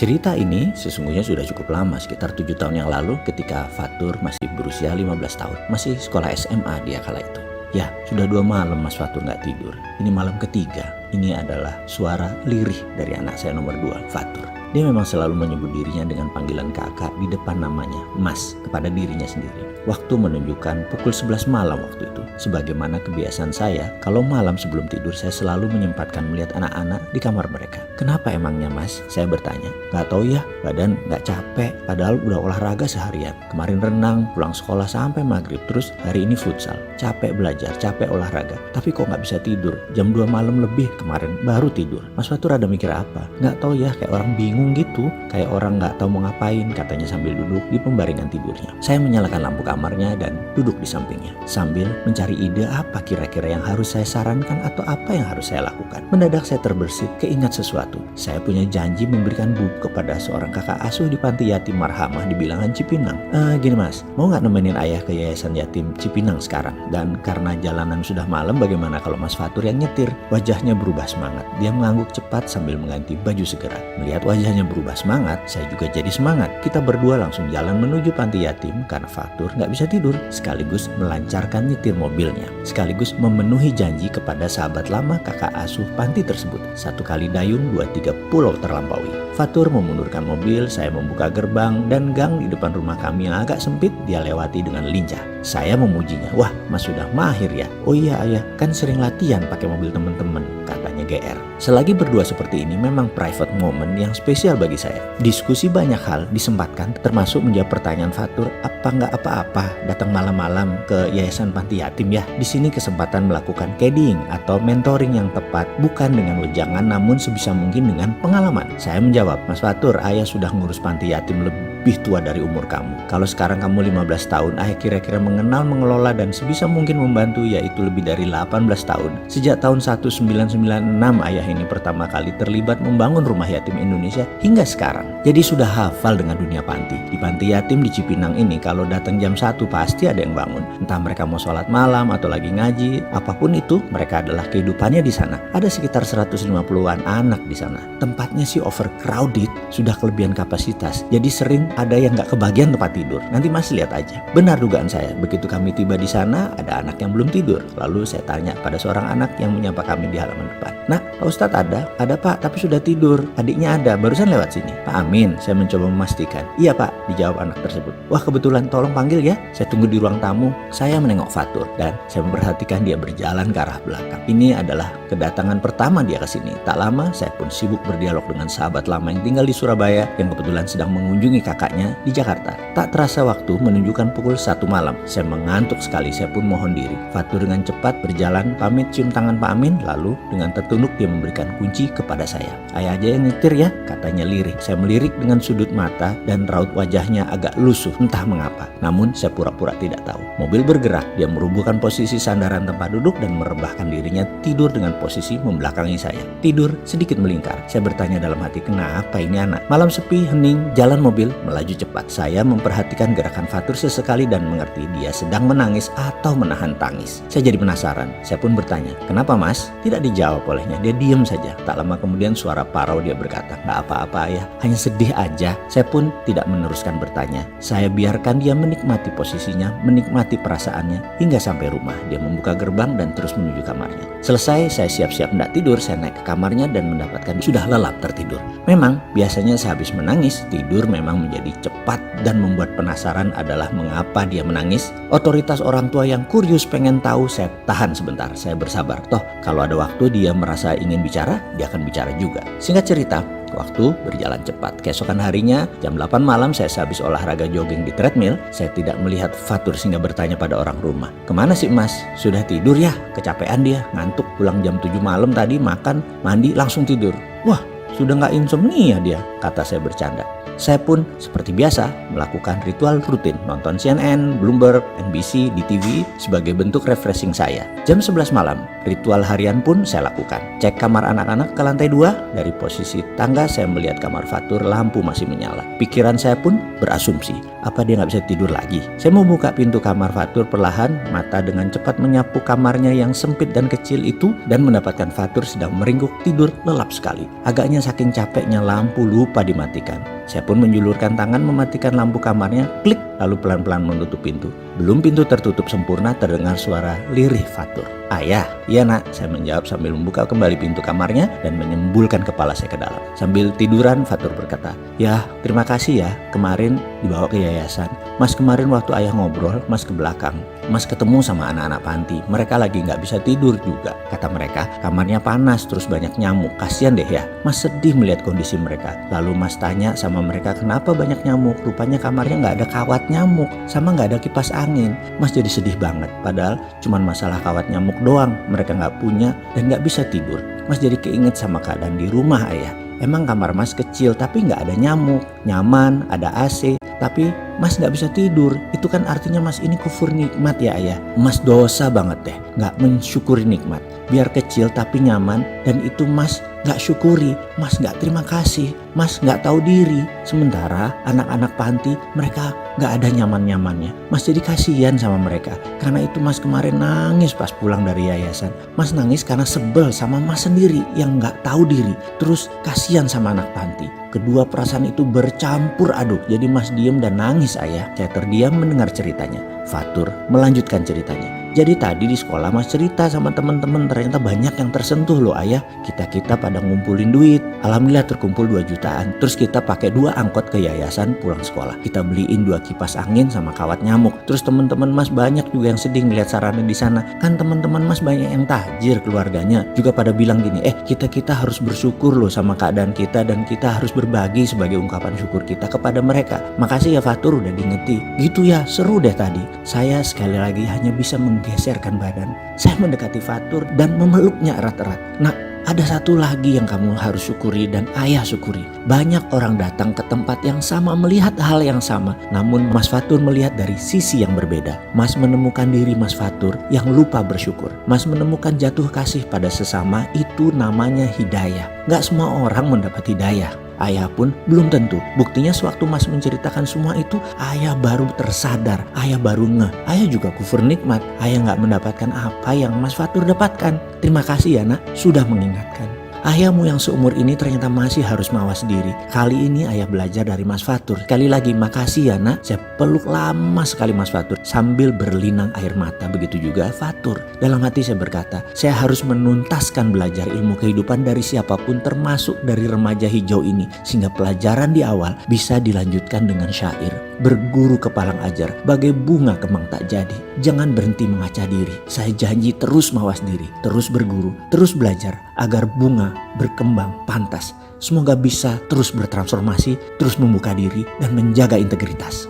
Cerita ini sesungguhnya sudah cukup lama, sekitar 7 tahun yang lalu ketika Fatur masih berusia 15 tahun. Masih sekolah SMA dia kala itu. Ya, sudah 2 malam Mas Fatur nggak tidur. Ini malam ketiga. Ini adalah suara lirih dari anak saya nomor 2, Fatur. Dia memang selalu menyebut dirinya dengan panggilan kakak di depan namanya, Mas, kepada dirinya sendiri. Waktu menunjukkan pukul 11 malam waktu itu. Sebagaimana kebiasaan saya, kalau malam sebelum tidur saya selalu menyempatkan melihat anak-anak di kamar mereka. Kenapa emangnya Mas? Saya bertanya. Nggak tahu ya, badan nggak capek, padahal udah olahraga seharian. Kemarin renang, pulang sekolah sampai maghrib, terus hari ini futsal. Capek belajar, capek olahraga, tapi kok nggak bisa tidur. Jam 2 malam lebih kemarin baru tidur. Mas Fatur ada mikir apa? Nggak tahu ya, kayak orang bingung gitu, kayak orang nggak tahu mau ngapain, katanya sambil duduk di pembaringan tidurnya. Saya menyalakan lampu kamarnya dan duduk di sampingnya sambil mencari ide apa kira-kira yang harus saya sarankan atau apa yang harus saya lakukan. Mendadak saya terbersit keingat sesuatu. Saya punya janji memberikan buku kepada seorang kakak asuh di panti yatim Marhamah di Bilangan Cipinang. Gini Mas, mau nggak nemenin ayah ke yayasan yatim Cipinang sekarang? Dan karena jalanan sudah malam, bagaimana kalau Mas Fatur yang nyetir? Wajahnya berubah semangat. Dia mengangguk cepat sambil mengganti baju segera. Melihat wajahnya berubah semangat, saya juga jadi semangat. Kita berdua langsung jalan menuju panti yatim karena Fatur nggak bisa tidur, sekaligus melancarkan nyetir mobilnya, sekaligus memenuhi janji kepada sahabat lama kakak asuh panti tersebut. 1 kali dayung 2-3 pulau terlampaui. Fatur memundurkan mobil, saya membuka gerbang, dan gang di depan rumah kami yang agak sempit dia lewati dengan lincah. Saya memujinya, wah Mas sudah mahir ya. Oh iya ayah, kan sering latihan pakai mobil teman-teman, katanya GR. Selagi berdua seperti ini memang private moment yang spesial bagi saya. Diskusi banyak hal disempatkan, termasuk menjawab pertanyaan Fatur, apa nggak apa-apa datang malam-malam ke yayasan panti yatim ya. Di sini kesempatan melakukan caddying atau mentoring yang tepat, bukan dengan wejangan namun sebisa mungkin dengan pengalaman. Saya menjawab, Mas Fatur, ayah sudah ngurus panti yatim lebih tua dari umur kamu. Kalau sekarang kamu 15 tahun, ayah kira-kira mengenal, mengelola, dan sebisa mungkin membantu, yaitu lebih dari 18 tahun. Sejak tahun 1996 ayah ini pertama kali terlibat membangun rumah yatim Indonesia hingga sekarang. Jadi sudah hafal dengan dunia panti. Di panti yatim di Cipinang ini kalau datang jam 1 pasti ada yang bangun. Entah mereka mau sholat malam atau lagi ngaji, apapun itu, mereka adalah kehidupannya di sana. Ada sekitar 150-an anak di sana. Tempatnya sih overcrowded, sudah kelebihan kapasitas. Jadi sering ada yang nggak kebagian tempat tidur. Nanti Mas lihat aja. Benar dugaan saya. Begitu kami tiba di sana, ada anak yang belum tidur. Lalu saya tanya pada seorang anak yang menyapa kami di halaman depan. Nah, Pak Ustadz ada? Ada Pak, tapi sudah tidur. Adiknya ada, barusan lewat sini. Pak Amin, saya mencoba memastikan. Iya Pak, dijawab anak tersebut. Wah kebetulan, tolong panggil ya. Saya tunggu di ruang tamu. Saya menengok Fatur dan saya memperhatikan dia berjalan ke arah belakang. Ini adalah kedatangan pertama dia ke sini. Tak lama, saya pun sibuk berdialog dengan sahabat lama yang tinggal di Surabaya yang kebetulan sedang mengunjungi kakaknya di Jakarta. Tak terasa waktu menunjukkan pukul 1 malam. Saya mengantuk sekali, saya pun mohon diri. Fatur dengan cepat berjalan, pamit cium tangan Pak Amin, lalu dengan tertunduk dia memberikan kunci kepada saya. Ayah aja yang nyetir ya, katanya lirih. Saya melirik dengan sudut mata dan raut wajahnya agak lusuh, entah mengapa. Namun saya pura-pura tidak tahu. Mobil bergerak, dia merubuhkan posisi sandaran tempat duduk dan merebahkan dirinya tidur dengan posisi membelakangi saya. Tidur sedikit melingkar. Saya bertanya dalam hati, kenapa ini anak? Malam sepi, hening, jalan mobil melaju cepat. Saya memperhatikan gerakan Fatur sesekali dan mengerti dia sedang menangis atau menahan tangis. Saya jadi penasaran. Saya pun bertanya, kenapa Mas? Tidak dijawab olehnya, dia diam saja. Tak lama kemudian suara parau dia berkata, nggak apa-apa ayah, hanya sedih aja. Saya pun tidak meneruskan bertanya. Saya biarkan dia menikmati posisinya, menikmati perasaannya hingga sampai rumah. Dia membuka gerbang dan terus menuju kamarnya. Selesai, saya siap-siap hendak tidur. Saya naik ke kamarnya dan mendapatkan sudah lelap tertidur. Memang biasanya sehabis menangis, tidur memang menjadi cepat dan membuat penasaran adalah mengapa dia menangis. Otoritas orang tua yang kurius pengen tahu, saya tahan sebentar, saya bersabar. Toh kalau ada waktu dia merasa ingin bicara, dia akan bicara juga. Singkat cerita, waktu berjalan cepat. Keesokan harinya, jam 8 malam saya sehabis olahraga jogging di treadmill. Saya tidak melihat Fatur sehingga bertanya pada orang rumah, kemana sih Mas? Sudah tidur ya? Kecapean dia, ngantuk, pulang jam 7 malam tadi, makan, mandi, langsung tidur. Wah, sudah nggak insomnia dia, kata saya bercanda. Saya pun seperti biasa melakukan ritual rutin, nonton CNN, Bloomberg, NBC di TV sebagai bentuk refreshing saya. Jam 11 malam, ritual harian pun saya lakukan. Cek kamar anak-anak ke lantai 2, dari posisi tangga saya melihat kamar Fatur lampu masih menyala. Pikiran saya pun berasumsi, apa dia nggak bisa tidur lagi? Saya membuka pintu kamar Fatur perlahan, mata dengan cepat menyapu kamarnya yang sempit dan kecil itu dan mendapatkan Fatur sedang meringkuk tidur lelap sekali. Agaknya saking capeknya lampu lupa dimatikan. Saya pun menjulurkan tangan mematikan lampu kamarnya, klik, lalu pelan-pelan menutup pintu. Belum pintu tertutup sempurna terdengar suara lirih Fatur. Ayah, iya nak, saya menjawab sambil membuka kembali pintu kamarnya dan menyembulkan kepala saya ke dalam. Sambil tiduran Fatur berkata, ya terima kasih ya, kemarin dibawa ke yayasan. Mas kemarin waktu ayah ngobrol, mas ke belakang. Mas ketemu sama anak-anak panti, mereka lagi nggak bisa tidur juga. Kata mereka, kamarnya panas terus banyak nyamuk, kasihan deh ya. Mas sedih melihat kondisi mereka. Lalu mas tanya sama mereka kenapa banyak nyamuk, rupanya kamarnya nggak ada kawat nyamuk, sama nggak ada kipas angin. Mas jadi sedih banget, padahal cuma masalah kawat nyamuk doang, mereka nggak punya dan nggak bisa tidur. Mas jadi keinget sama keadaan di rumah ayah. Emang kamar mas kecil tapi nggak ada nyamuk, nyaman, ada AC, tapi mas nggak bisa tidur. Itu kan artinya mas ini kufur nikmat ya ayah. Mas dosa banget deh, nggak mensyukuri nikmat. Biar kecil tapi nyaman dan itu mas nggak syukuri, mas nggak terima kasih, mas nggak tahu diri. Sementara anak-anak panti mereka nggak ada nyaman-nyamannya. Mas jadi kasihan sama mereka. Karena itu mas kemarin nangis pas pulang dari yayasan. Mas nangis karena sebel sama mas sendiri yang nggak tahu diri. Terus kasihan sama anak panti. Kedua perasaan itu bercampur aduk. Jadi mas diem dan nangis ayah. Saya terdiam mendengar ceritanya. Fatur melanjutkan ceritanya. Jadi tadi di sekolah mas cerita sama teman-teman, ternyata banyak yang tersentuh loh ayah. Kita pada ngumpulin duit. Alhamdulillah terkumpul 2 jutaan. Terus kita pakai 2 angkot ke yayasan pulang sekolah. Kita beliin 2 kipas angin sama kawat nyamuk. Terus teman-teman mas banyak juga yang sedih ngeliat sarana di sana. Kan teman-teman mas banyak yang tajir keluarganya. Juga pada bilang gini, kita harus bersyukur loh sama keadaan kita dan kita harus berbagi sebagai ungkapan syukur kita kepada mereka. Makasih ya Fatur udah diingeti. Gitu ya, seru deh tadi. Saya sekali lagi hanya bisa menggeserkan badan. Saya mendekati Fatur dan memeluknya erat-erat. Nah, ada satu lagi yang kamu harus syukuri dan ayah syukuri. Banyak orang datang ke tempat yang sama melihat hal yang sama. Namun Mas Fatur melihat dari sisi yang berbeda. Mas menemukan diri Mas Fatur yang lupa bersyukur. Mas menemukan jatuh kasih pada sesama, itu namanya hidayah. Gak semua orang mendapat hidayah. Ayah pun belum tentu. Buktinya sewaktu mas menceritakan semua itu, ayah baru tersadar, ayah baru ngeh. Ayah juga kufur nikmat, ayah gak mendapatkan apa yang Mas Fatur dapatkan. Terima kasih ya nak, sudah mengingatkan. Ayahmu yang seumur ini ternyata masih harus mawas diri. Kali ini ayah belajar dari Mas Fatur. Sekali lagi makasih ya nak. Saya peluk lama sekali Mas Fatur sambil berlinang air mata. Begitu juga Fatur. Dalam hati saya berkata, saya harus menuntaskan belajar ilmu kehidupan dari siapapun, termasuk dari remaja hijau ini, sehingga pelajaran di awal bisa dilanjutkan dengan syair. Berguru kepalang ajar, bagai bunga kembang tak jadi. Jangan berhenti mengaca diri. Saya janji terus mawas diri, terus berguru, terus belajar agar bunga berkembang pantas. Semoga bisa terus bertransformasi, terus membuka diri dan menjaga integritas.